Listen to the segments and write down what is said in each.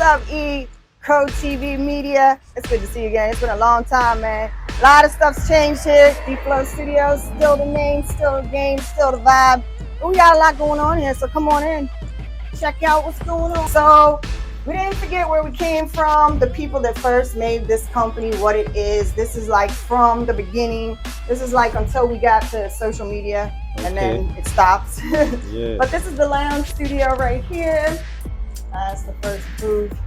up, E? CodeTv Media. It's good to see you again. It's been a long time, man. A lot of stuff's changed here. D-Flow Studios, still the name, still the game, still the vibe. But we got a lot going on here, so come on in. Check out what's going on. So we didn't forget where we came from, the people that first made this company what it is. This is like from the beginning. This is like until we got to social media, and then it stops. Yeah. But this is the lounge studio right here. That's the first booth.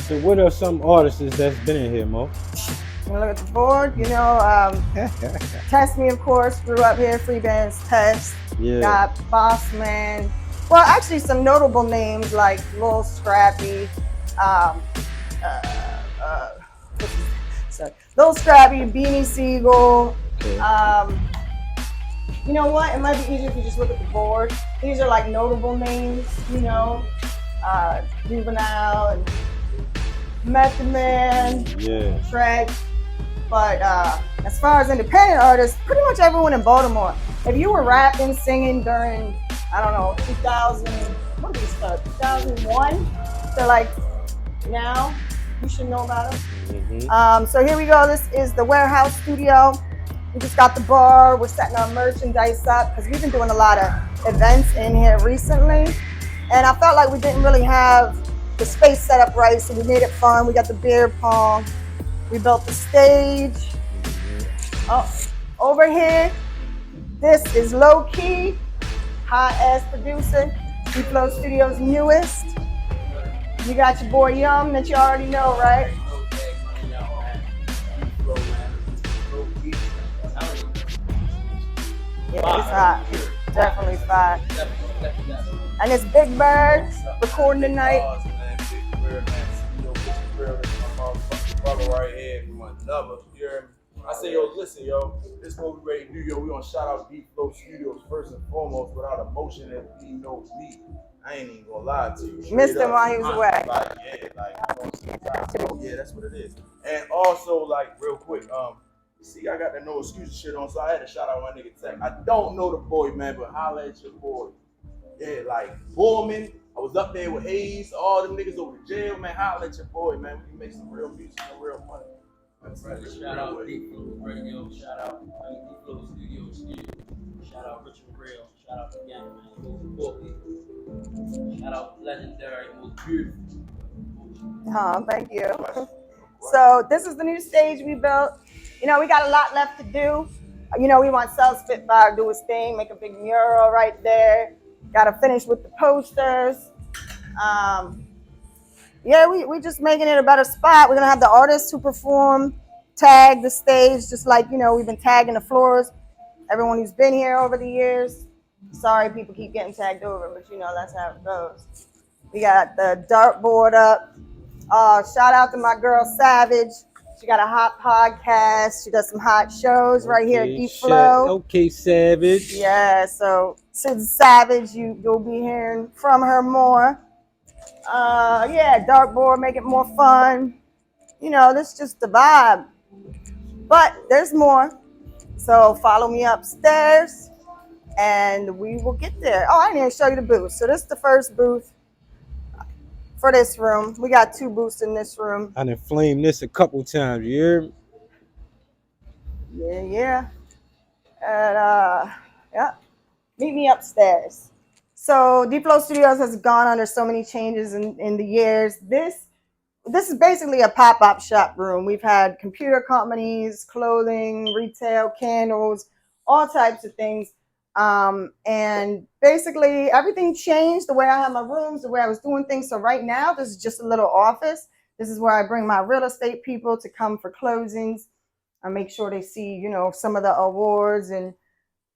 So what are some artists that's been in here, Mo? You look at the board, you know, Test Me, of course, grew up here, free bands, Test. Yeah. Got Boss Man. Well, actually some notable names like Lil Scrappy, Lil Scrappy, Beanie Siegel. Okay. You know what? It might be easier if you just look at the board. These are like notable names, you know, Juvenile and Method Man, Yeah. Shrek. But as far as independent artists, pretty much everyone in Baltimore. If you were rapping, singing during, I don't know, 2000, when did we start? 2001 to like now, you should know about it. Mm-hmm. So here we go. This is the warehouse studio. We just got the bar. We're setting our merchandise up because we've been doing a lot of events in here recently. And I felt like we didn't really have the space set up right, so we made it fun. We got the beer pong. We built the stage. Oh, over here, this is Low Key, high-ass producer, D-Flow Studios' newest. You got your boy Yum that you already know, right? Yeah, it's hot. Definitely fire. And it's Big Bird recording tonight. Right here from another. You hear me? I say, yo, listen, yo, this is what we ready to do, yo. We gonna shout out D-Flow Studios first and foremost. Without Amotion, there would be no beat. I ain't even gonna lie to you. Missed him while he was away. Yeah, that's what it is. And also, like, real quick, see, I got the no excuses shit on, so I had to shout out my nigga Tech. I don't know the boy, man, but holla at your boy. Yeah, like Borman. I was up there with Hayes, all them niggas over to jail, man. Holla at your boy, man. We can make some real music and real money. Shout out D-Flow Radio, shout out D-Flow Studios, shout out Richard Real, shout out the gang, man. Shout out Legendary, most beautiful. Oh, thank you. So this is the new stage we built. You know, we got a lot left to do. You know, we want Cell Spitfire to do his thing, make a big mural right there. Got to finish with the posters. Yeah, we just making it a better spot. We're going to have the artists who perform tag the stage, just like, you know, we've been tagging the floors. Everyone who's been here over the years. Sorry, people keep getting tagged over, but you know, that's how it goes. We got the dartboard up. Shout out to my girl Savage. She got a hot podcast. She does some hot shows right here at D-Flow. Okay, Savage. Yeah, so since Savage, you'll be hearing from her more. Yeah, dartboard, make it more fun. You know, this is just the vibe. But there's more. So follow me upstairs and we will get there. Oh, I didn't even show you the booth. So this is the first booth for this room. We got 2 booths in this room. I done flamed this a couple times, you hear me? Yeah. And yeah. Meet me upstairs. So D-Flow Studios has gone under so many changes in the years. This is basically a pop-up shop room. We've had computer companies, clothing, retail, candles, all types of things. And basically everything changed, the way I have my rooms, the way I was doing things. So right now, this is just a little office. This is where I bring my real estate people to come for closings. I make sure they see, you know, some of the awards. And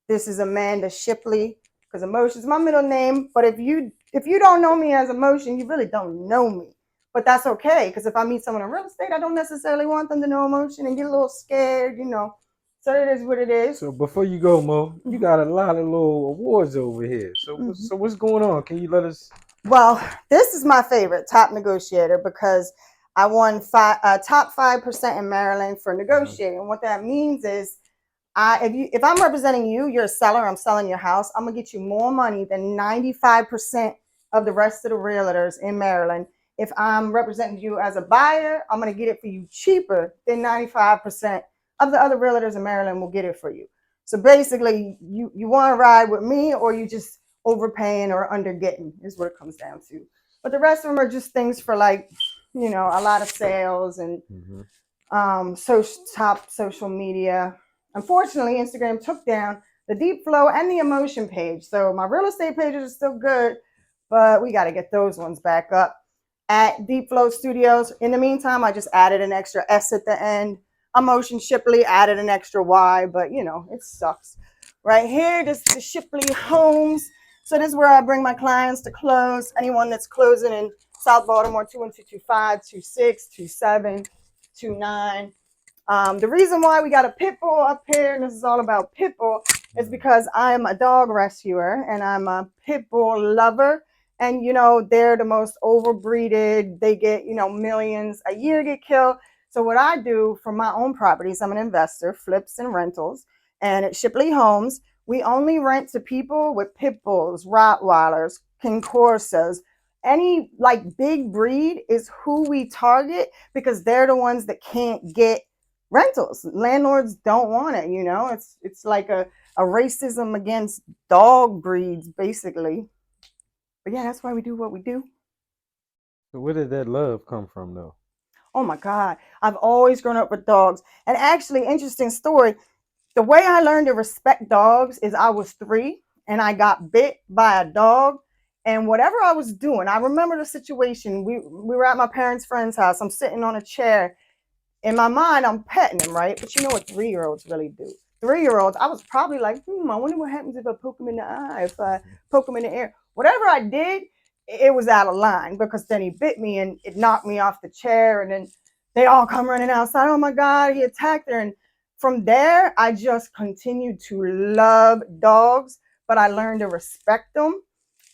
this is Amanda Shipley, because Amotion is my middle name. But if you don't know me as Amotion, you really don't know me. But that's okay, because if I meet someone in real estate, I don't necessarily want them to know Amotion and get a little scared, you know. So it is what it is. So before you go, Mo, you got a lot of little awards over here. So so what's going on? Can you let us? Well, this is my favorite, Top Negotiator, because I won top 5% in Maryland for negotiating. What that means is, if I'm representing you, you're a seller, I'm selling your house, I'm gonna get you more money than 95% of the rest of the realtors in Maryland. If I'm representing you as a buyer, I'm going to get it for you cheaper than 95% of the other realtors in Maryland will get it for you. So basically, you want to ride with me, or you just overpaying or undergetting is what it comes down to. But the rest of them are just things for, like, you know, a lot of sales and top social media. Unfortunately, Instagram took down the Deep Flow and the Amotion page. So my real estate pages are still good, but we got to get those ones back up at Deep Flow Studios. In the meantime, I just added an extra S at the end. Amotion Shipley added an extra Y, but you know, it sucks. Right here, this is the Shipley Homes. So this is where I bring my clients to close. Anyone that's closing in South Baltimore, 21225, 26, 27, 29. The reason why we got a pit bull up here, and this is all about pit bull, is because I'm a dog rescuer and I'm a pit bull lover. And, you know, they're the most overbreeded. They get, you know, millions a year get killed. So what I do for my own properties, I'm an investor, flips and rentals. And at Shipley Homes, we only rent to people with pit bulls, Rottweilers, King Corsas. Any like big breed is who we target because they're the ones that can't get rentals. Landlords don't want it, you know. It's like a racism against dog breeds, basically. But yeah, that's why we do what we do. So where did that love come from, though? Oh my God. I've always grown up with dogs. And actually, interesting story. The way I learned to respect dogs is I was 3 and I got bit by a dog. And whatever I was doing, I remember the situation. We were at my parents' friend's house. I'm sitting on a chair. In my mind, I'm petting him, right? But you know what 3-year-olds really do. 3-year-olds, I was probably like, I wonder what happens if I poke him in the eye, if I poke him in the ear. Whatever I did, it was out of line because then he bit me and it knocked me off the chair. And then they all come running outside. Oh my God, he attacked her. And from there, I just continued to love dogs, but I learned to respect them.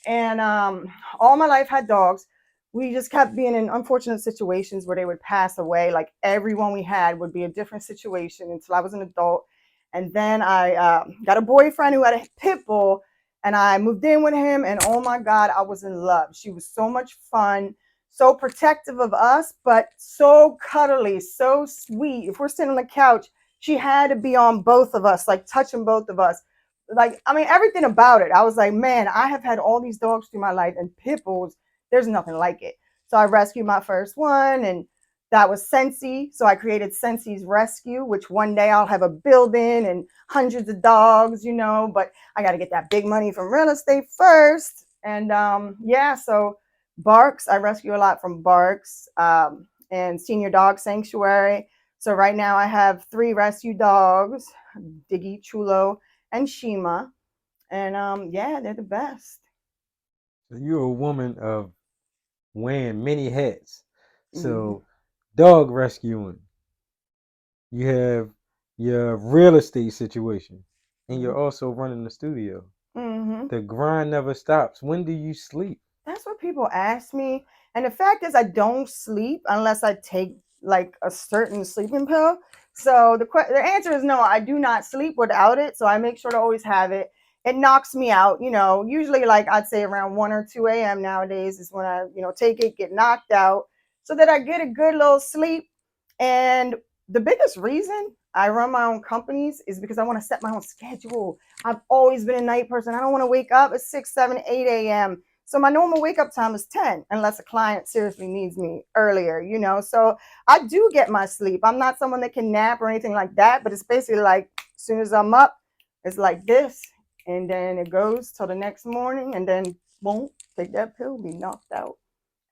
And all my life had dogs. We just kept being in unfortunate situations where they would pass away. Like everyone we had would be a different situation until I was an adult. And then I got a boyfriend who had a pit bull, and I moved in with him. And oh my God, I was in love. She was so much fun, so protective of us, but so cuddly, so sweet. If we're sitting on the couch, she had to be on both of us, like touching both of us. Like, I mean, everything about it. I was like, man, I have had all these dogs through my life, and pit bulls, there's nothing like it. So I rescued my first one, and that was Sensi. So I created Sensi's Rescue, which one day I'll have a building and hundreds of dogs, you know, but I got to get that big money from real estate first. And yeah, so Barks, I rescue a lot from Barks and Senior Dog Sanctuary. So right now I have 3 rescue dogs, Diggy, Chulo, and Shima. And yeah, they're the best. So you're a woman of wearing many hats. So dog rescuing, you have your real estate situation, and you're also running the studio. The grind never stops. When do you sleep? That's what people ask me. And the fact is, I don't sleep unless I take like a certain sleeping pill. So the answer is no, I do not sleep without it. So I make sure to always have it. It knocks me out, you know, usually like I'd say around 1 or 2 a.m. nowadays is when I, you know, take it, get knocked out so that I get a good little sleep. And the biggest reason I run my own companies is because I want to set my own schedule. I've always been a night person. I don't want to wake up at 6, 7, 8 a.m. So my normal wake up time is 10, unless a client seriously needs me earlier, you know. So I do get my sleep. I'm not someone that can nap or anything like that, but it's basically like as soon as I'm up, it's like this. And then it goes till the next morning, and then boom, take that pill, be knocked out.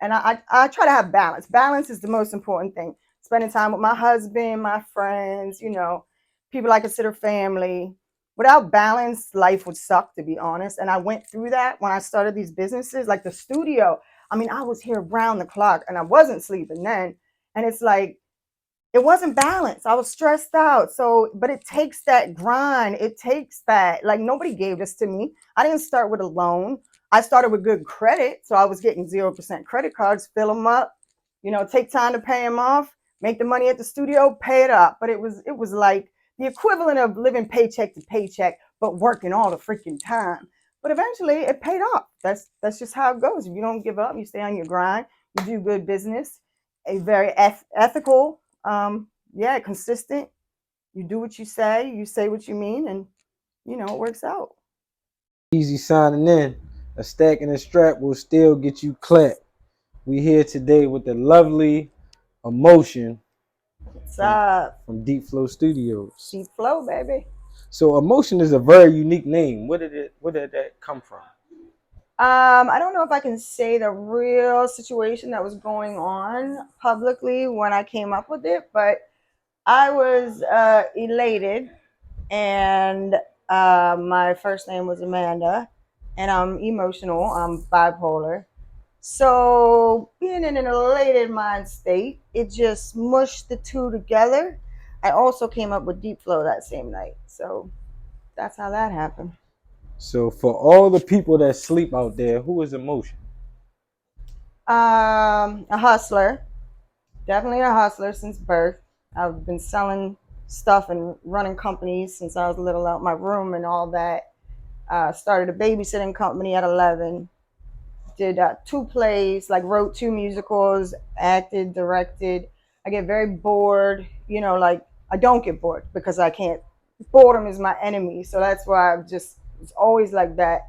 And I try to have balance. Balance is the most important thing. Spending time with my husband, my friends, you know, people I consider family. Without balance, life would suck, to be honest. And I went through that when I started these businesses, like the studio. I mean, I was here round the clock and I wasn't sleeping then. And it's like, it wasn't balanced. I was stressed out. So, but it takes that grind. It takes that, like nobody gave this to me. I didn't start with a loan. I started with good credit. So I was getting 0% credit cards, fill them up, you know, take time to pay them off, make the money at the studio, pay it up. But it was like the equivalent of living paycheck to paycheck, but working all the freaking time. But eventually it paid off. That's just how it goes. If you don't give up, you stay on your grind, you do good business, a very ethical, yeah, consistent. You do what you say what you mean, and it works out. Easy signing in. A stack and a strap will still get you clapped. We here today with the lovely Amotion What's from up? Deep Flow Studios. Deep flow, baby. So Amotion is a very unique name. Where did that come from? I don't know if I can say the real situation that was going on publicly when I came up with it, but I was elated, and my first name was Amanda, and I'm emotional. I'm bipolar. So being in an elated mind state, it just mushed the two together. I also came up with Deep Flow that same night. So that's how that happened. So for all the people that sleep out there, who is Amotion? A hustler, definitely a hustler since birth. I've been selling stuff and running companies since I was little, out my room and all that. Started a babysitting company at 11. Did 2 plays, like wrote 2 musicals, acted, directed. I get very bored, like I don't get bored because I can't. Boredom is my enemy, so that's why it's always like that.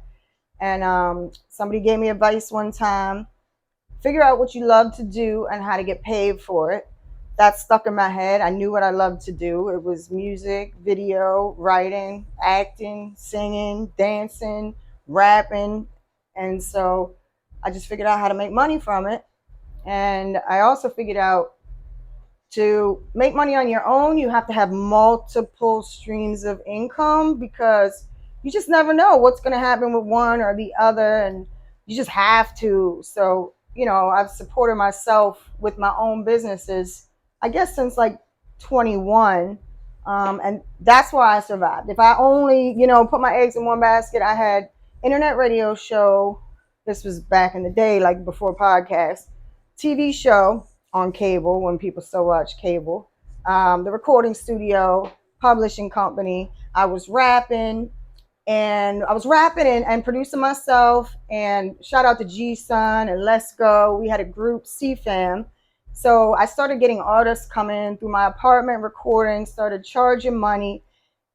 And somebody gave me advice one time: figure out what you love to do and how to get paid for it. That stuck in my head. I knew what I loved to do. It was music, video, writing, acting, singing, dancing, rapping. And so I just figured out how to make money from it. And I also figured out to make money on your own, you have to have multiple streams of income because you just never know what's going to happen with one or the other. And you just have to. So, I've supported myself with my own businesses, I guess, since like 21. And that's why I survived. If I only, put my eggs in one basket, I had internet radio show. This was back in the day, like before podcasts, TV show on cable when people still watch cable, the recording studio, publishing company. I was rapping and producing myself. And shout out to G Sun and Let's Go. We had a group, CFAM. So I started getting artists coming through my apartment recording, started charging money.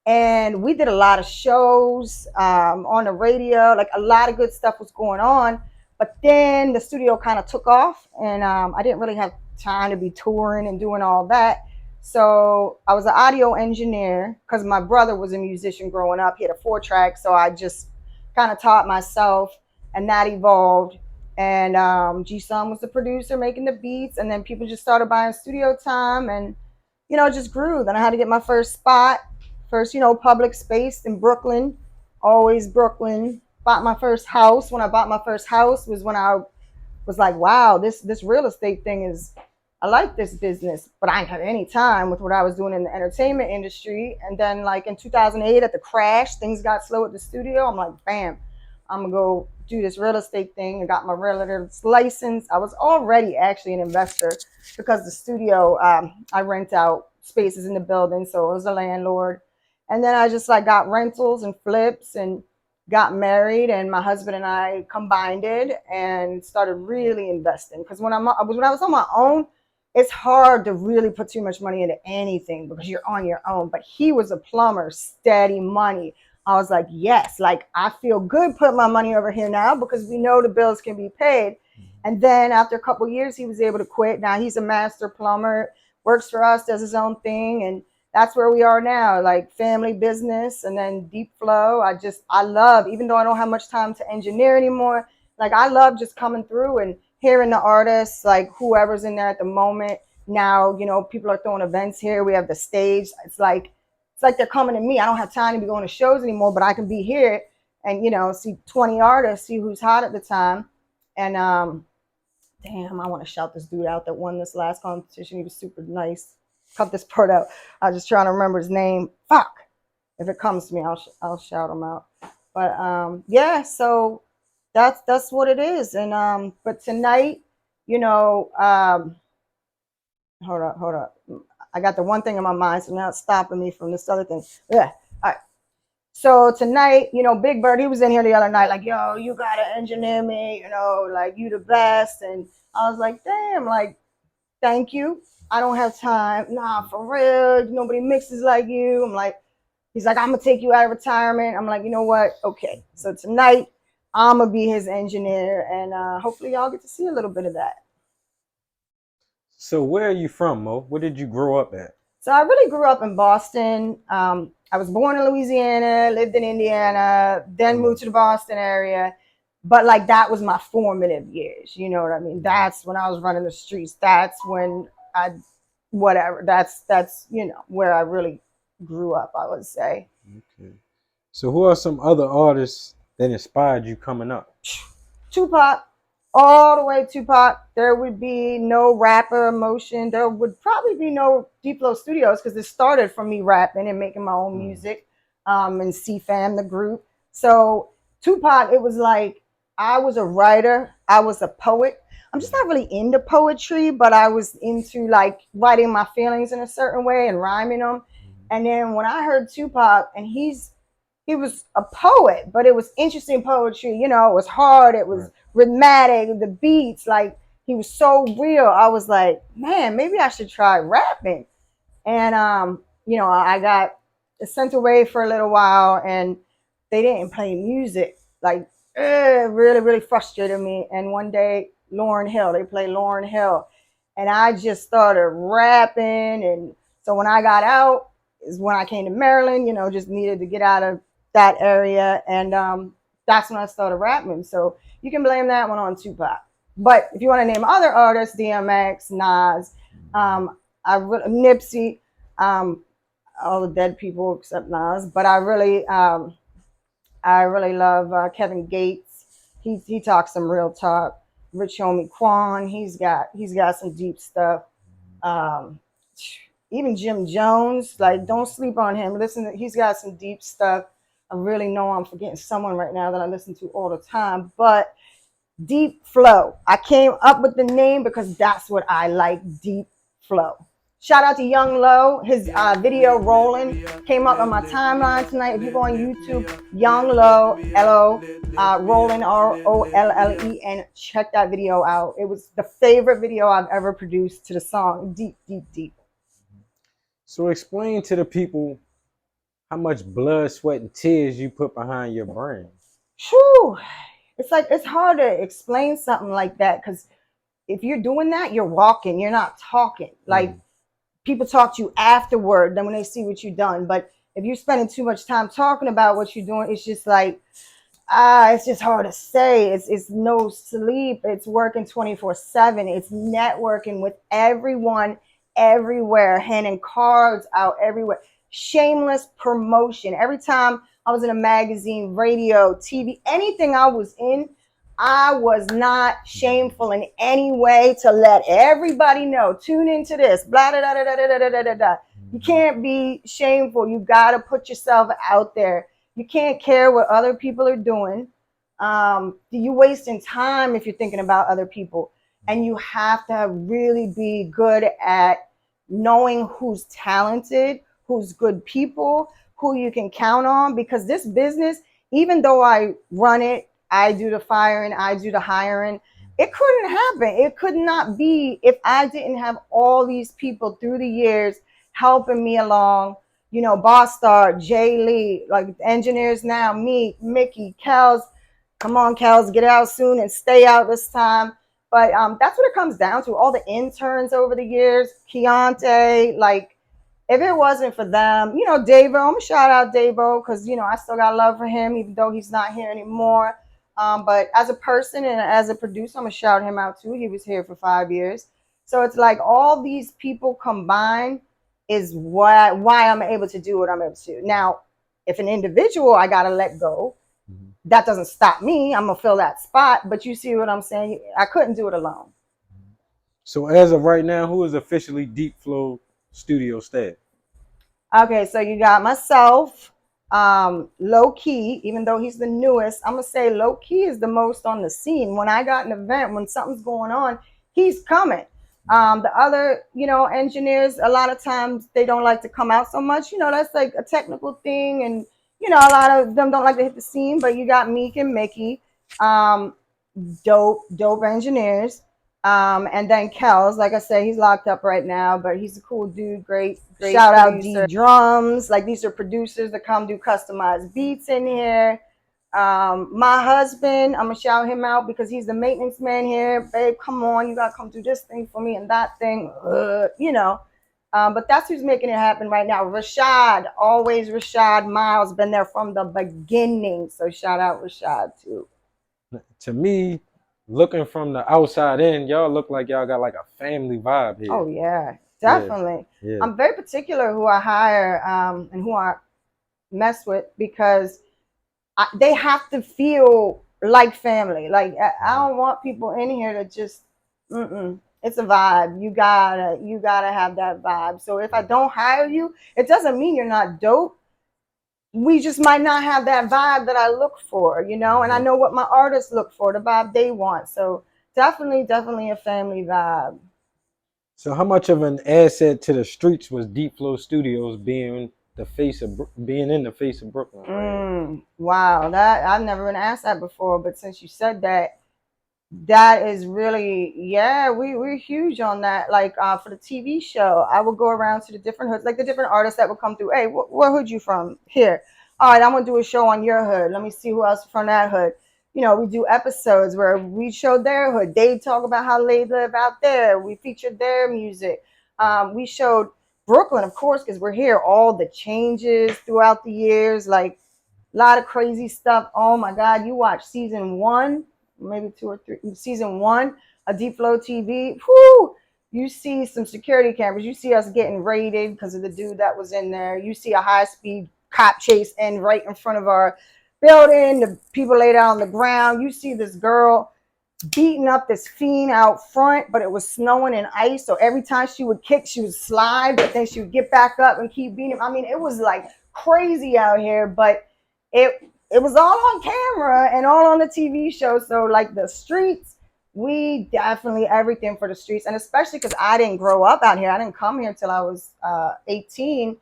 And we did a lot of shows on the radio. Like a lot of good stuff was going on. But then the studio kind of took off, and I didn't really have time to be touring and doing all that. So I was an audio engineer because my brother was a musician growing up. He had a 4-track, so I just kind of taught myself, and that evolved. And G Sun was the producer making the beats, and then people just started buying studio time, and it just grew. Then I had to get my first spot, first public space in Brooklyn, always Brooklyn. Bought my first house. When I bought my first house was when I was like, wow, this real estate thing is, I like this business, but I ain't had any time with what I was doing in the entertainment industry. And then like in 2008 at the crash, things got slow at the studio. I'm like, bam, I'm gonna go do this real estate thing. I got my realtor's license. I was already actually an investor because the studio, I rent out spaces in the building, so I was a landlord. And then I just like got rentals and flips and got married, and my husband and I combined it and started really investing. Because when I was on my own, it's hard to really put too much money into anything because you're on your own. But he was a plumber, steady money. I was like, yes, like I feel good putting my money over here now because we know the bills can be paid. And then after a couple of years, he was able to quit. Now he's a master plumber, works for us, does his own thing. And that's where we are now, like family business. And then Deep Flow. I love, even though I don't have much time to engineer anymore, like I love just coming through and hearing the artists, like whoever's in there at the moment. Now, people are throwing events here. We have the stage. It's like they're coming to me. I don't have time to be going to shows anymore, but I can be here and, see 20 artists, see who's hot at the time. And damn, I want to shout this dude out that won this last competition. He was super nice. Cut this part out. I was just trying to remember his name. Fuck. If it comes to me, I'll shout him out. But yeah, so that's what it is. And but tonight, hold up. I got the one thing in my mind, so now it's stopping me from this other thing. Yeah. All right. So tonight, Big Bird, he was in here the other night, like, yo, you gotta engineer me, like you the best. And I was like, damn, like, thank you. I don't have time. Nah, for real. Nobody mixes like you. I'm like, he's like, I'm gonna take you out of retirement. I'm like, you know what? Okay. So tonight, I'm gonna be his engineer, and hopefully y'all get to see a little bit of that. So where are you from, Mo? Where did you grow up at? So I really grew up in Boston. I was born in Louisiana, lived in Indiana, then moved to the Boston area. But like that was my formative years. You know what I mean? That's when I was running the streets. That's when I, whatever. That's where I really grew up, I would say. Okay. So who are some other artists that inspired you coming up? Tupac, all the way Tupac. There would be no rapper Amotion. There would probably be no Deep Flow Studios because it started from me rapping and making my own music, and C-Fam, the group. So Tupac, it was like I was a writer. I was a poet. I'm just not really into poetry, but I was into like writing my feelings in a certain way and rhyming them. And then when I heard Tupac, and he was a poet, but it was interesting poetry. It was hard. It was rhythmic. The beats, like he was so real. I was like, man, maybe I should try rapping. And I got sent away for a little while, and they didn't play music. Like, it really, really frustrated me. And one day, they played Lauryn Hill, and I just started rapping. And so when I got out, is when I came to Maryland. Just needed to get out of that area, and that's when I started rapping. So you can blame that one on Tupac. But if you want to name other artists, DMX, Nas, Nipsey, all the dead people except Nas. But I really love Kevin Gates. He talks some real talk. Rich Homie Quan, he's got some deep stuff. Um, Even Jim Jones, like don't sleep on him. Listen, he's got some deep stuff. I really know I'm forgetting someone right now that I listen to all the time, but Deep Flow. I came up with the name because that's what I like, Deep Flow. Shout out to Young Lo. His video Rolling came up on my timeline tonight. If you go on YouTube, Young Lo, L-O, Rolling, R-O-L-L-E, and check that video out. It was the favorite video I've ever produced to the song Deep, Deep, Deep. So explain to the people how much blood, sweat, and tears you put behind your brand. Whew. It's hard to explain something like that because if you're doing that, you're walking, you're not talking. Like people talk to you afterward, then when they see what you've done. But if you're spending too much time talking about what you're doing, it's just like, it's just hard to say. It's no sleep. It's working 24/7. It's networking with everyone, everywhere, handing cards out everywhere. Shameless promotion. Every time I was in a magazine, radio, TV, anything I was in, I was not shameful in any way to let everybody know. Tune into this. Blah, da, da, da, da, da, da, da, da. You can't be shameful. You got to put yourself out there. You can't care what other people are doing. You're wasting time if you're thinking about other people. And you have to really be good at knowing who's talented, who's good people, who you can count on. Because this business, even though I run it, I do the firing, I do the hiring, it couldn't happen. It could not be if I didn't have all these people through the years helping me along. Boss Star, Jay Lee, like engineers now, me, Mickey, Kels. Come on, Kels, get out soon and stay out this time. But that's what it comes down to. All the interns over the years, Keontae, like, if it wasn't for them, Davo, I'm going to shout out Davo because, I still got love for him, even though he's not here anymore. But as a person and as a producer, I'm going to shout him out too. He was here for 5 years. So it's like all these people combined is why I'm able to do what I'm able to. Now, if an individual I got to let go, that doesn't stop me. I'm going to fill that spot. But you see what I'm saying? I couldn't do it alone. So as of right now, who is officially Deep Flow Studio staff? Okay, so you got myself, Low Key, even though he's the newest, I'm going to say Low Key is the most on the scene. When I got an event, when something's going on, he's coming. The other, engineers, a lot of times they don't like to come out so much. That's like a technical thing. And, you know, a lot of them don't like to hit the scene, but you got Meek and Mickey, um, dope engineers. And then Kels, like I said, he's locked up right now, but he's a cool dude, great shout out D drums. Like these are producers that come do customized beats in here. My husband, I'm gonna shout him out because he's the maintenance man here. Babe, come on, you gotta come do this thing for me and that thing. You know. But that's who's making it happen right now. Rashad, always Rashad Miles, been there from the beginning. So shout out Rashad too. To me, looking from the outside in, y'all look like y'all got like a family vibe here. Oh yeah, definitely. Yeah. I'm very particular who I hire and who I mess with because they have to feel like family. Like I don't want people in here to just. It's a vibe. You gotta have that vibe. So if I don't hire you, it doesn't mean you're not dope. We just might not have that vibe that I look for, you know, and I know what my artists look for, the vibe they want. So definitely a family vibe. So how much of an asset to the streets was Deep Flow Studios being in the face of Brooklyn? Right? Wow, that I've never been asked that before, but since you said that, that is really, yeah, we're huge on that. Like for the TV show, I would go around to the different hoods, like the different artists that would come through. Hey, what hood you from? Here. All right, I'm gonna do a show on your hood. Let me see who else from that hood. You know, we do episodes where we show their hood. They talk about how they live out there. We featured their music. We showed Brooklyn, of course, because we're here. All the changes throughout the years, like a lot of crazy stuff. Oh my God, you watch season 1, maybe 2 or 3, season 1 of Deep Flow TV. Whoo! You see some security cameras. You see us getting raided because of the dude that was in there. You see a high-speed cop chase end right in front of our building. The people laid out on the ground. You see this girl beating up this fiend out front, but it was snowing and ice. So every time she would kick, she would slide, but then she would get back up and keep beating him. I mean, it was like crazy out here, but it was all on camera and all on the TV show. So like the streets, we definitely everything for the streets, and especially because I didn't grow up out here. I didn't come here until I was 18.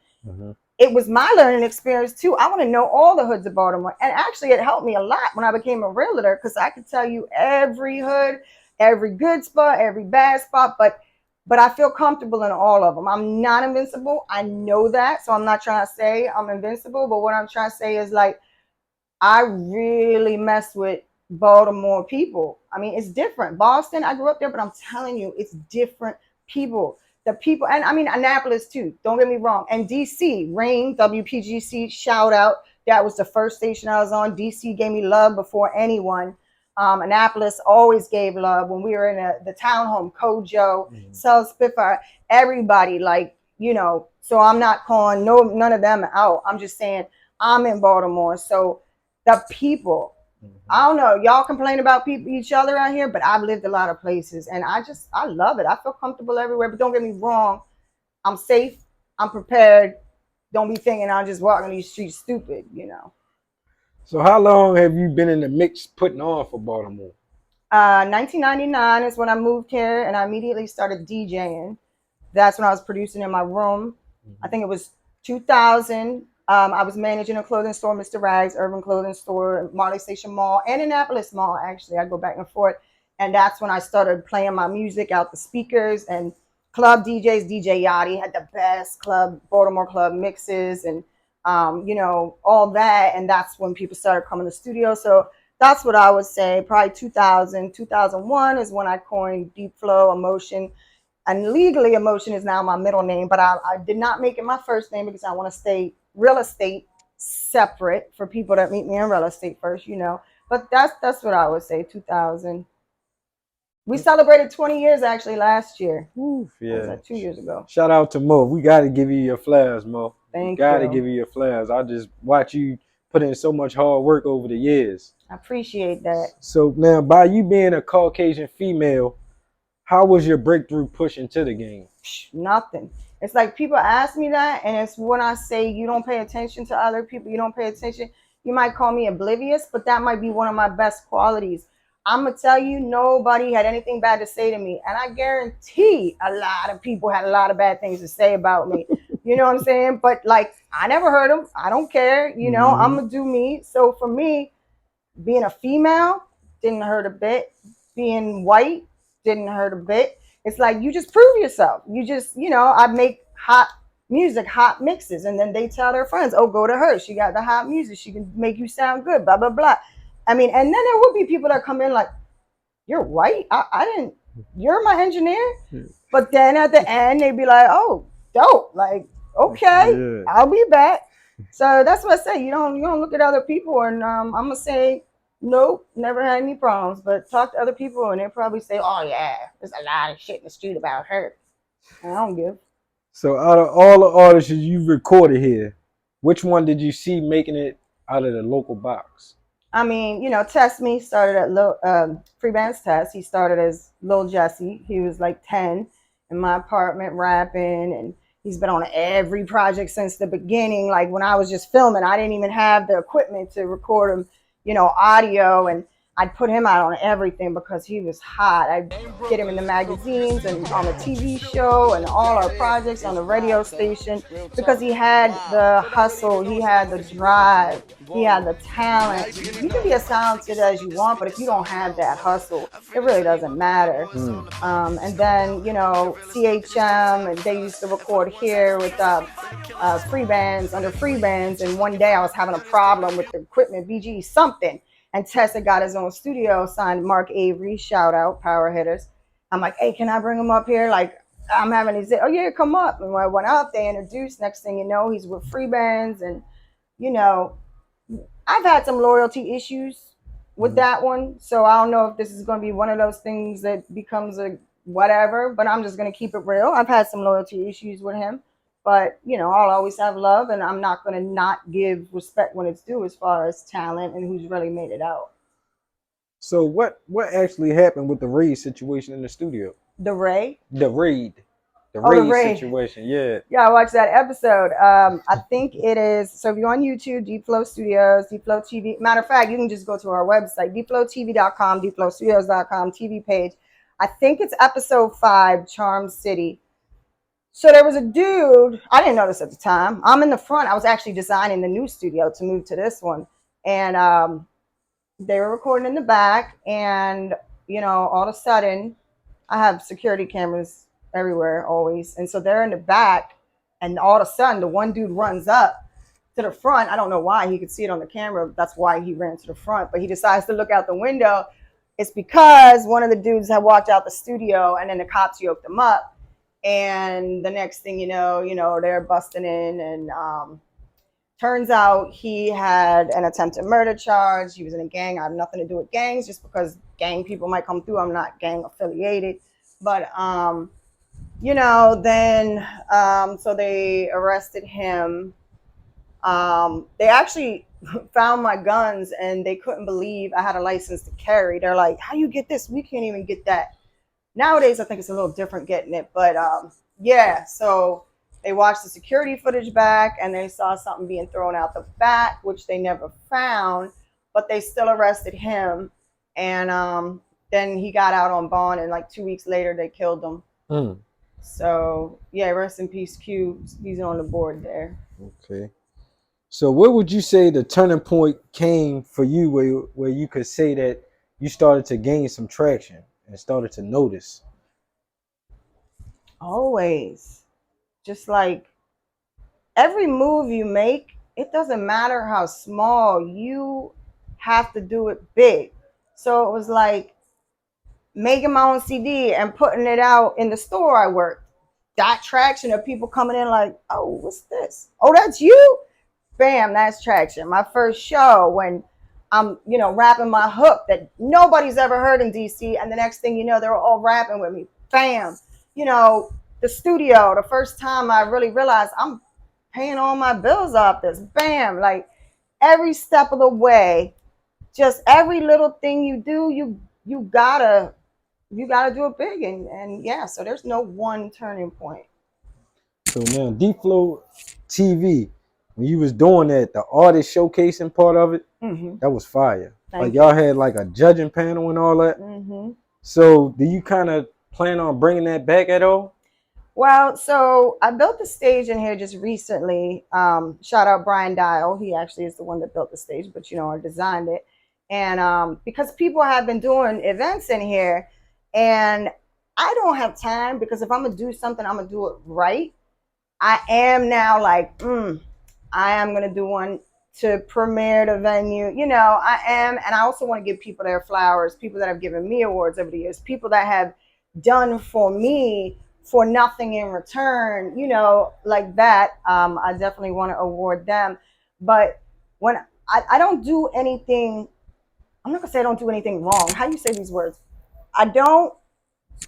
It was my learning experience too. I want to know all the hoods of Baltimore, and actually it helped me a lot when I became a realtor because I could tell you every hood, every good spot, every bad spot, but I feel comfortable in all of them. I'm not invincible. I know that, so I'm not trying to say I'm invincible, but what I'm trying to say is like I really mess with Baltimore people. I mean, it's different. Boston, I grew up there, but I'm telling you, it's different people. The people, and I mean, Annapolis too, don't get me wrong. And DC, Rain, WPGC, shout out. That was the first station I was on. DC gave me love before anyone. Annapolis always gave love when we were in the townhome. Kojo, South Spitfire, everybody, like, you know, so I'm not calling none of them out. I'm just saying I'm in Baltimore. So the people, I don't know, y'all complain about people, each other out here, but I've lived a lot of places and I love it. I feel comfortable everywhere, but don't get me wrong. I'm safe. I'm prepared. Don't be thinking I'm just walking these streets stupid, you know. So how long have you been in the mix putting on for Baltimore? 1999 is when I moved here and I immediately started DJing. That's when I was producing in my room. I think it was 2000. I was managing a clothing store, Mr. Rags, Urban Clothing Store, Marley Station Mall, and Annapolis Mall, actually. I go back and forth. And that's when I started playing my music out the speakers, and club DJs. DJ Yachty had the best Baltimore club mixes and, you know, all that. And that's when people started coming to the studio. So that's what I would say. Probably 2000, 2001 is when I coined Deep Flow, Amotion. And legally, Amotion is now my middle name, but I did not make it my first name because I want to stay real estate separate for people that meet me in real estate first, you know. But that's what I would say. 2000. We celebrated 20 years actually last year. Oof, yeah, like 2 years ago. Shout out to Mo. We got to give you your flowers, Mo. Thank you. Got to give you your flowers. I just watch you put in so much hard work over the years. I appreciate that. So now, by you being a Caucasian female, how was your breakthrough push into the game? Nothing. It's like people ask me that, and it's when I say you don't pay attention to other people, you don't pay attention. You might call me oblivious, but that might be one of my best qualities. I'm going to tell you, nobody had anything bad to say to me. And I guarantee a lot of people had a lot of bad things to say about me. You know what I'm saying? But like, I never heard him. I don't care. You know, I'm gonna do me. So for me, being a female didn't hurt a bit. Being white didn't hurt a bit. It's like you just prove yourself. You just, you know, I make hot music, hot mixes, and then they tell their friends, "Oh, go to her. She got the hot music. She can make you sound good." Blah blah blah. I mean, and then there will be people that come in like, "You're white. I didn't. You're my engineer." But then at the end, they'd be like, "Oh, dope. Like, okay, Yeah. I'll be back." So that's what I say. You don't look at other people, and I'm gonna say, nope, never had any problems. But talk to other people, and they probably say, "Oh yeah, there's a lot of shit in the street about her." And I don't give. So out of all the artists you recorded here, which one did you see making it out of the local box? I mean, you know, Test Me started at Free Band's Test. He started as Lil Jesse. He was like 10 in my apartment rapping, and he's been on every project since the beginning. Like when I was just filming, I didn't even have the equipment to record him, you know, audio, and I'd put him out on everything because he was hot. I'd get him in the magazines and on the TV show and all our projects on the radio station because he had the hustle, he had the drive, he had the talent. You can be as talented as you want, but if you don't have that hustle, it really doesn't matter. And then, you know, CHM, and they used to record here with free bands, under free bands. And one day I was having a problem with the equipment, BG something. And Tessa got his own studio, signed Mark Avery, shout out, Power Hitters. I'm like, hey, can I bring him up here? Like, I'm having his, oh yeah, come up. And when I went up, they introduced, next thing you know, he's with free bands. And, you know, I've had some loyalty issues with that one. So I don't know if this is going to be one of those things that becomes a whatever, but I'm just going to keep it real. I've had some loyalty issues with him. But, you know, I'll always have love, and I'm not going to not give respect when it's due as far as talent and who's really made it out. So what actually happened with the raid situation in the studio? The raid? The raid situation, yeah. Yeah, I watched that episode. I think it is, so if you're on YouTube, Deep Flow Studios, Deep Flow TV. Matter of fact, you can just go to our website, deepflowtv.com, deepflowstudios.com, TV page. I think it's episode 5, Charm City. So there was a dude, I didn't know this at the time. I'm in the front. I was actually designing the new studio to move to this one. And they were recording in the back. And, you know, all of a sudden, I have security cameras everywhere always. And so they're in the back. And all of a sudden, the one dude runs up to the front. I don't know why. He could see it on the camera. That's why he ran to the front. But he decides to look out the window. It's because one of the dudes had walked out the studio, and then the cops yoked him up. And the next thing you know, they're busting in, and turns out he had an attempted murder charge. He was in a gang. I have nothing to do with gangs, just because gang people might come through. I'm not gang affiliated. But, you know, then, so they arrested him. They actually found my guns, and they couldn't believe I had a license to carry. They're like, how you get this? We can't even get that. Nowadays, I think it's a little different getting it. But yeah, so they watched the security footage back, and they saw something being thrown out the back, which they never found, but they still arrested him. And then he got out on bond, and like 2 weeks later, they killed him. So yeah, rest in peace, Q. He's on the board there. Okay. So where would you say the turning point came for you where you could say that you started to gain some traction and started to notice? Always. Just like every move you make, it doesn't matter how small, you have to do it big. So it was like making my own CD and putting it out in the store I worked. Got traction of people coming in like, oh, what's this? Oh, that's you? Bam, that's traction. My first show, when I'm, you know, rapping my hook that nobody's ever heard in DC, and the next thing you know, they're all rapping with me. Bam. You know, the studio, the first time I really realized I'm paying all my bills off this. Bam. Like every step of the way, just every little thing you do, you gotta do it big. And yeah, so there's no one turning point. So now Deep Flow TV, when you was doing that, the artist showcasing part of it, that was fire. Like y'all had like a judging panel and all that. So do you kind of plan on bringing that back at all? Well, so I built the stage in here just recently. Shout out Brian Dial. He actually is the one that built the stage, but I designed it. And because people have been doing events in here, and I don't have time because if I'm gonna do something, I'm gonna do it right. I am now like, I am gonna do one to premiere the venue. I am, and I also want to give people their flowers, people that have given me awards over the years, people that have done for me for nothing in return, like that. I definitely want to award them. But when I don't do anything, I'm not gonna say I don't do anything wrong. How do you say these words? I don't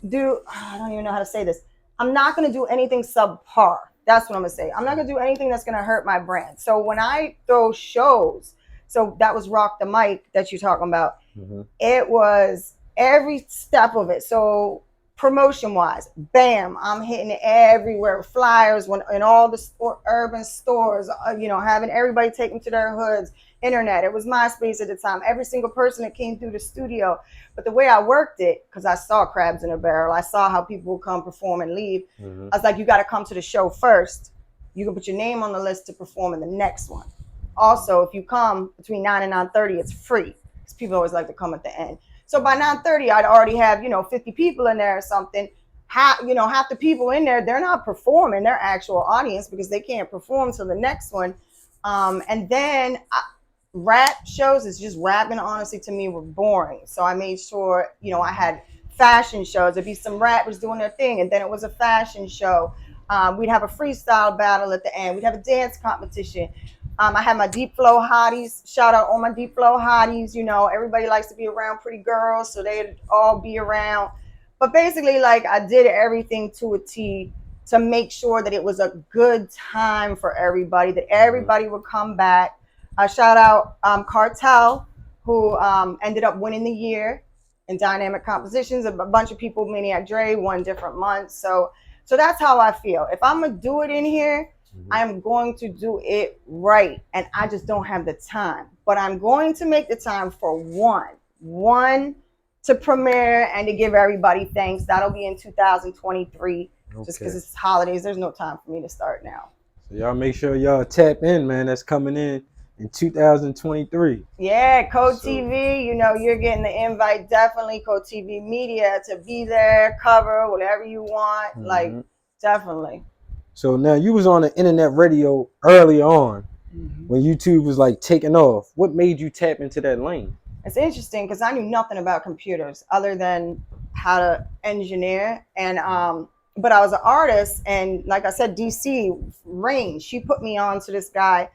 I don't even know how to say this. I'm not going to do anything subpar. That's what I'm going to say. I'm not going to do anything that's going to hurt my brand. So when I throw shows, so that was Rock the Mic that you're talking about. Mm-hmm. It was every step of it. So promotion wise, bam, I'm hitting it everywhere. Flyers in all the urban stores, having everybody take them to their hoods. Internet. It was MySpace at the time. Every single person that came through the studio. But the way I worked it, because I saw crabs in a barrel, I saw how people would come perform and leave. Mm-hmm. I was like, you got to come to the show first. You can put your name on the list to perform in the next one. Also, if you come between 9 and 9:30, it's free. Because people always like to come at the end. So by 9:30, I'd already have, 50 people in there or something. Half the people in there, they're not performing their actual audience because they can't perform till the next one. And then rap shows is just rapping, honestly, to me were boring. So I made sure, I had fashion shows. There'd be some rappers doing their thing, and then it was a fashion show. We'd have a freestyle battle at the end. We'd have a dance competition. I had my deep flow hotties. Shout out all my deep flow hotties. Everybody likes to be around pretty girls, so they'd all be around. But basically, like, I did everything to a T to make sure that it was a good time for everybody, that everybody would come back. Shout out Cartel, who ended up winning the year in dynamic compositions. A bunch of people, Maniac Dre, won different months. So that's how I feel. If I'm gonna do it in here, I am going to do it right, and I just don't have the time. But I'm going to make the time for one to premiere and to give everybody thanks. That'll be in 2023. Okay. Just because it's holidays, there's no time for me to start now. So y'all make sure y'all tap in, man. That's coming in 2023. Yeah, CodeTv, you're getting the invite. Definitely CodeTv Media to be there, cover whatever you want. Mm-hmm. Like, definitely. So now you was on the internet radio early on when YouTube was like taking off. What made you tap into that lane? It's interesting because I knew nothing about computers other than how to engineer. And but I was an artist, and like I said, DC Rain, she put me on to this guy.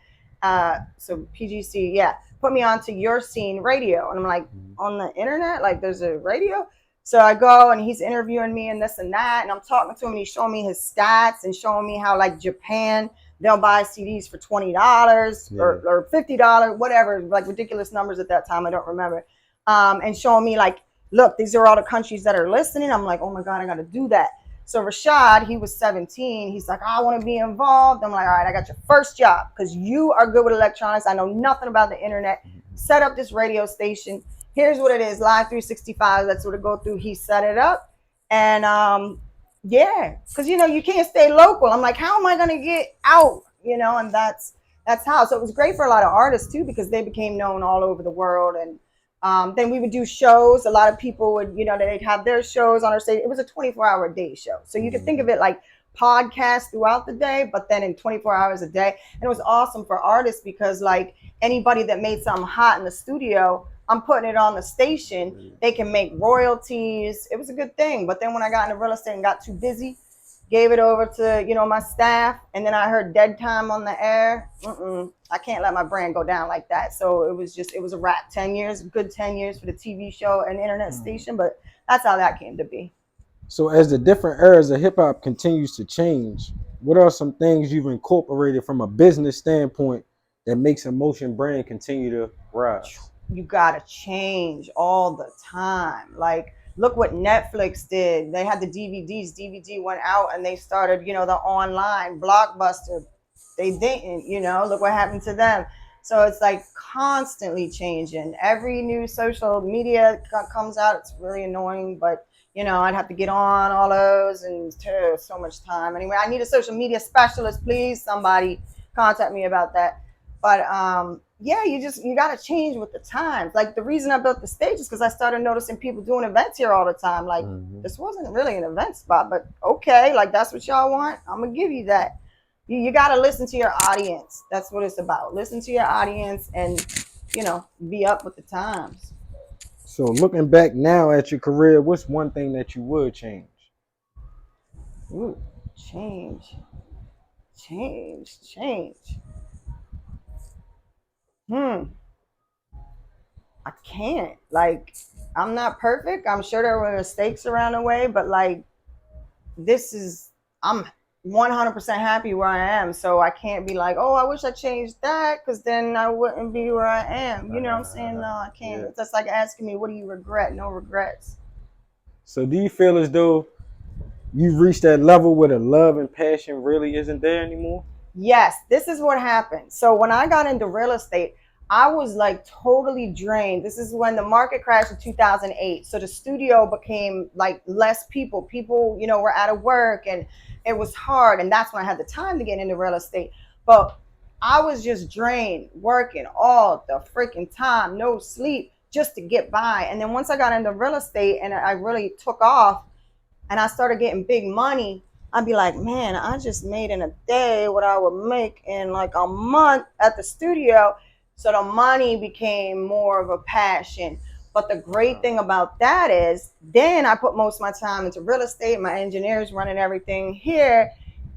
So PGC, yeah, put me on to Your Scene Radio. And I'm like, on the internet, like there's a radio? So I go and he's interviewing me and this and that, and I'm talking to him and he's showing me his stats and showing me how, like, Japan, they'll buy CDs for $20 or $50, whatever, like ridiculous numbers at that time. I don't remember. And showing me, like, look, these are all the countries that are listening. I'm like, oh my God, I got to do that. So Rashad, he was 17. He's like, I want to be involved. I'm like, all right, I got your first job because you are good with electronics. I know nothing about the internet. Set up this radio station. Here's what it is, Live 365. That's what it go through. He set it up. And yeah, because, you can't stay local. I'm like, how am I going to get out? And that's how. So it was great for a lot of artists, too, because they became known all over the world. And then we would do shows. A lot of people would, they'd have their shows on our stage. It was a 24-hour a day show. So you could think of it like podcasts throughout the day, but then in 24 hours a day. And it was awesome for artists because, like, anybody that made something hot in the studio, I'm putting it on the station. They can make royalties. It was a good thing. But then when I got into real estate and got too busy, gave it over to, my staff. And then I heard dead time on the air. I can't let my brand go down like that. So it was a wrap. 10 years, good 10 years for the TV show and internet station. But that's how that came to be. So as the different eras of hip hop continues to change, what are some things you've incorporated from a business standpoint that makes Amotion brand continue to rise? You gotta change all the time. Like, look what Netflix did. They had the DVDs. DVD went out and they started, the online Blockbuster. They didn't, look what happened to them. So it's like constantly changing. Every new social media comes out. It's really annoying, but I'd have to get on all those and so much time. Anyway, I need a social media specialist, please. Somebody contact me about that. But yeah, you got to change with the times. Like the reason I built the stage is because I started noticing people doing events here all the time. Like this wasn't really an event spot, but okay, like that's what y'all want. I'm gonna give you that. You got to listen to your audience. That's what it's about. Listen to your audience and be up with the times. So looking back now at your career, what's one thing that you would change? Ooh, change. I can't. Like, I'm not perfect. I'm sure there were mistakes around the way, but like, I'm 100% happy where I am. So I can't be like, oh, I wish I changed that because then I wouldn't be where I am. You know what I'm saying? No, I can't. Yeah. It's just like asking me, what do you regret? No regrets. So do you feel as though you've reached that level where the love and passion really isn't there anymore? Yes, this is what happened. So when I got into real estate, I was like totally drained. This is when the market crashed in 2008. So the studio became like less people. People, were out of work and it was hard. And that's when I had the time to get into real estate. But I was just drained, working all the freaking time, no sleep, just to get by. And then once I got into real estate and I really took off and I started getting big money, I'd be like, man, I just made in a day what I would make in like a month at the studio. So the money became more of a passion. But the great thing about that is then I put most of my time into real estate. My engineers running everything here.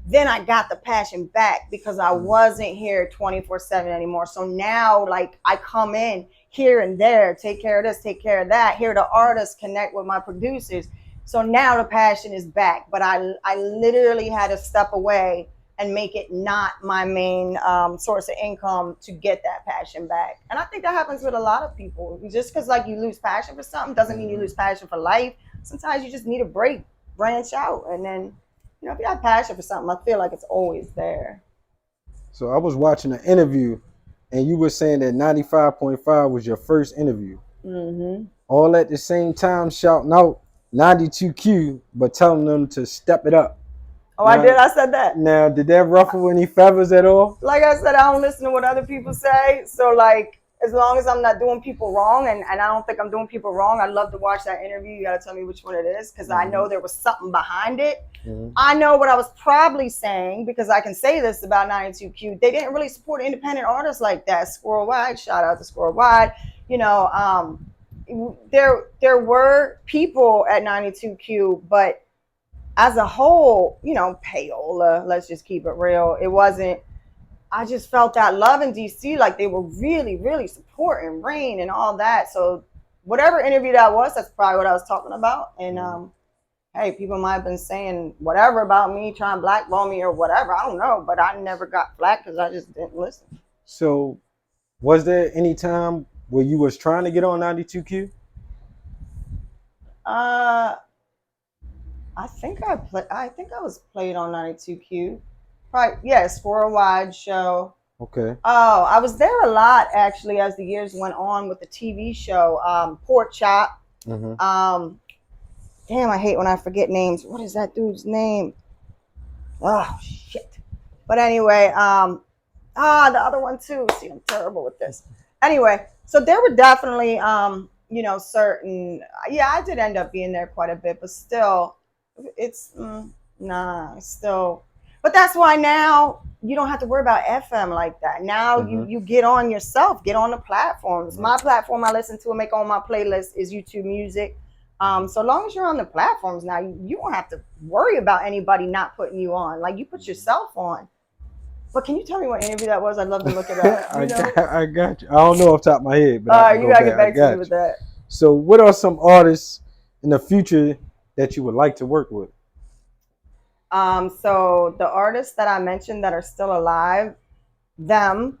Then I got the passion back because I wasn't here 24/7 anymore. So now like I come in here and there, take care of this, take care of that. Here the artists connect with my producers. So now the passion is back, but I literally had to step away and make it not my main source of income to get that passion back. And I think that happens with a lot of people. Just because like you lose passion for something doesn't mean you lose passion for life. Sometimes you just need a break, branch out, and then if you have passion for something, I feel like it's always there. So I was watching an interview, and you were saying that 95.5 was your first interview. All at the same time shouting out 92Q, but telling them to step it up. Oh, now, I did. I said that. Now, did that ruffle any feathers at all? Like I said, I don't listen to what other people say. So, like, as long as I'm not doing people wrong, and I don't think I'm doing people wrong, I'd love to watch that interview. You got to tell me which one it is because I know there was something behind it. I know what I was probably saying because I can say this about 92Q. They didn't really support independent artists like that. Squirrel Wide, shout out to Squirrel Wide. There were people at 92Q, but as a whole, payola, let's just keep it real. It wasn't, I just felt that love in DC, like they were really, really supporting Rain and all that. So whatever interview that was, that's probably what I was talking about. And hey, people might have been saying whatever about me, trying to blackball me or whatever. I don't know, but I never got flack because I just didn't listen. So was there any time where you was trying to get on 92Q? I think I was played on 92Q. Probably, yeah, Squirrel Wide show. Okay. Oh, I was there a lot actually as the years went on with the TV show, Pork Chop. Damn, I hate when I forget names. What is that dude's name? Oh shit. But anyway, the other one too. See, I'm terrible with this. Anyway, so there were definitely certain. Yeah, I did end up being there quite a bit, but still. It's still, but that's why now you don't have to worry about FM like that. Now you get on yourself, get on the platforms. My platform I listen to and make on my playlist is YouTube Music. So long as you're on the platforms now, you don't have to worry about anybody not putting you on. Like you put yourself on. But can you tell me what interview that was? I'd love to look it up. I got you. I don't know off the top of my head, but you gotta get back to me with that. So what are some artists in the future that you would like to work with? So the artists that I mentioned that are still alive, them,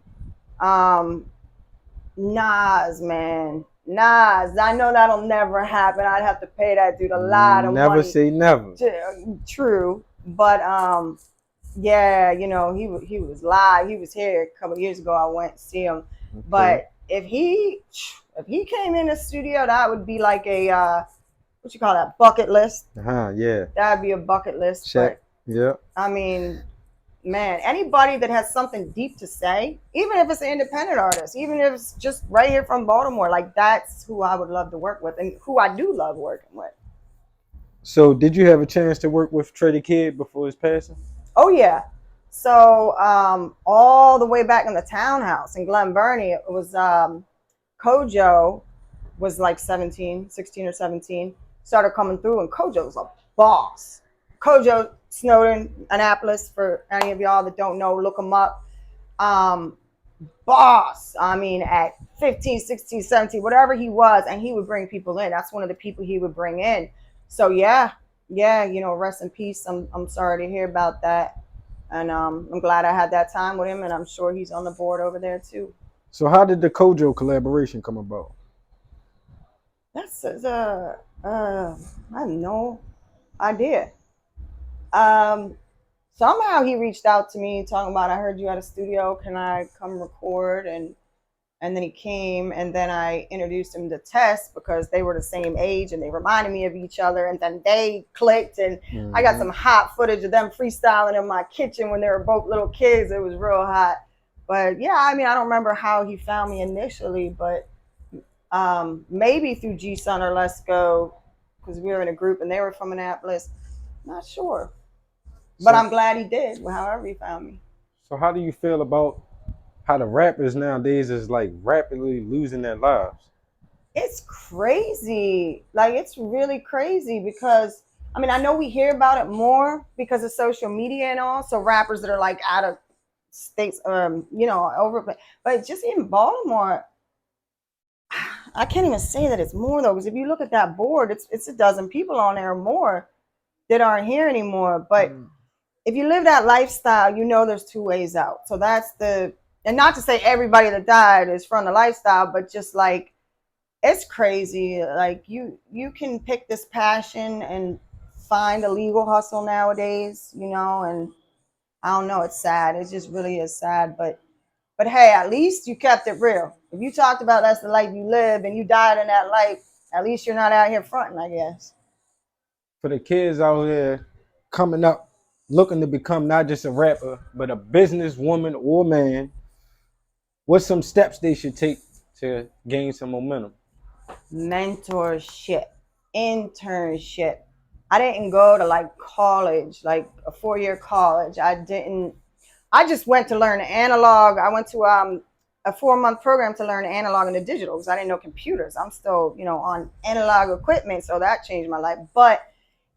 Nas, man. Nas, I know that'll never happen. I'd have to pay that dude a lot of money. Never say never. True. But yeah, he was live. He was here a couple of years ago. I went to see him. But if he came in the studio, that would be like a what you call that, bucket list. Yeah. That'd be a bucket list. Check. But Yeah. I mean, man, anybody that has something deep to say, even if it's an independent artist, even if it's just right here from Baltimore, like that's who I would love to work with and who I do love working with. So did you have a chance to work with Trey the Kid before his passing? Oh yeah. So all the way back in the townhouse in Glen Burnie, it was Kojo was like 16 or 17, started coming through, and Kojo's a boss. Kojo Snowden, Annapolis, for any of y'all that don't know, look him up. Boss, I mean, at 15, 16, 17, whatever he was, and he would bring people in. That's one of the people he would bring in. So yeah, rest in peace. I'm sorry to hear about that. And I'm glad I had that time with him, and I'm sure he's on the board over there too. So how did the Kojo collaboration come about? That's I have no idea. Somehow he reached out to me talking about, I heard you had a studio, can I come record? And then he came, and then I introduced him to Tess because they were the same age and they reminded me of each other, and then they clicked, and I got some hot footage of them freestyling in my kitchen when they were both little kids. It was real hot. But yeah, I mean, I don't remember how he found me initially, but maybe through G-Sun or Let's Go, because we were in a group and they were from Annapolis. Not sure. But I'm glad he did, however he found me. So how do you feel about how the rappers nowadays is like rapidly losing their lives? It's crazy. Like, it's really crazy because, I mean, I know we hear about it more because of social media and all. So rappers that are like out of states, over, but just in Baltimore, I can't even say that it's more though, because if you look at that board, it's a dozen people on there or more that aren't here anymore. But if you live that lifestyle, there's two ways out. So that's and not to say everybody that died is from the lifestyle, but just like, it's crazy. Like you can pick this passion and find a legal hustle nowadays, and I don't know, it's sad. It just really is sad. But hey, at least you kept it real. If you talked about that's the life you live and you died in that life, at least you're not out here fronting, I guess. For the kids out here coming up, looking to become not just a rapper, but a businesswoman or man, what's some steps they should take to gain some momentum? Mentorship, internship. I didn't go to like college, like a 4-year college. I just went to learn analog. I went to a 4-month program to learn analog and the digital because I didn't know computers. I'm still, on analog equipment, so that changed my life. But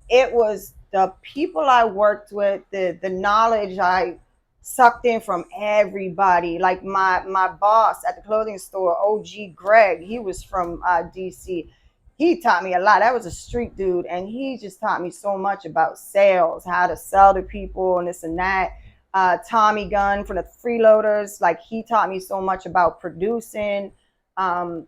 it was the people I worked with, the knowledge I sucked in from everybody. Like my boss at the clothing store, OG Greg, he was from DC. He taught me a lot. That was a street dude, and he just taught me so much about sales, how to sell to people and this and that. Tommy Gunn from the Freeloaders, like he taught me so much about producing. You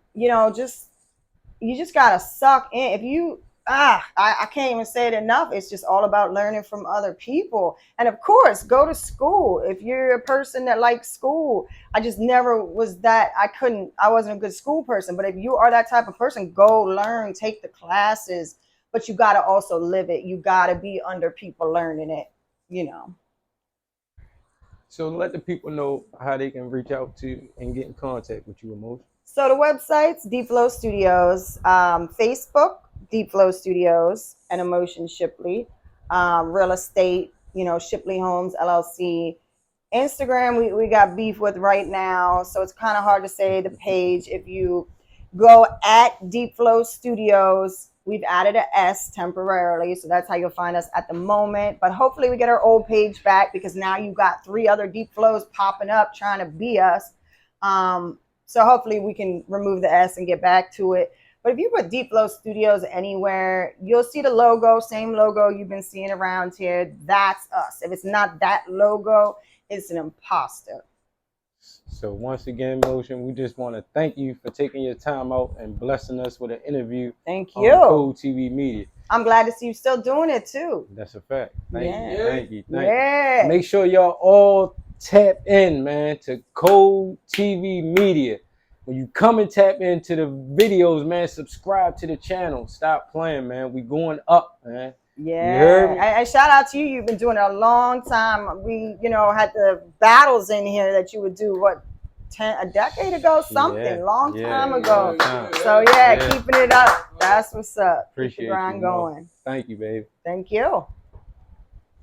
just gotta suck in. If you I can't even say it enough. It's just all about learning from other people. And of course, go to school. If you're a person that likes school, I just never was that. I wasn't a good school person. But if you are that type of person, go learn, take the classes. But you got to also live it. You got to be under people learning it, So let the people know how they can reach out to and get in contact with you, Amotion. So the website's Deep Flow Studios, Facebook, Deep Flow Studios, and Amotion Shipley, real estate, Shipley Homes LLC. Instagram, we got beef with right now, so it's kind of hard to say the page. If you go at Deep Flow Studios, we've added an S temporarily, so that's how you'll find us at the moment. But hopefully we get our old page back because now you got 3 other Deep Flows popping up trying to be us. So hopefully we can remove the S and get back to it. But if you put Deep Flow Studios anywhere, you'll see the logo, same logo you've been seeing around here. That's us. If it's not that logo, it's an imposter. So once again, Motion, we just want to thank you for taking your time out and blessing us with an interview. Thank you. On CodeTv Media. I'm glad to see you still doing it too. That's a fact. Thank you. Yeah. Make sure y'all all tap in, man, to CodeTv Media. When you come and tap into the videos, man, subscribe to the channel. Stop playing, man. We going up, man. Yeah, You heard me? I shout out to you. You've been doing it a long time. We, had the battles in here that you would do a decade ago, something, long time ago. long time. So yeah, keeping it up. That's what's up. Appreciate Keep the grind you, Mo. going. Thank you, babe. Thank you.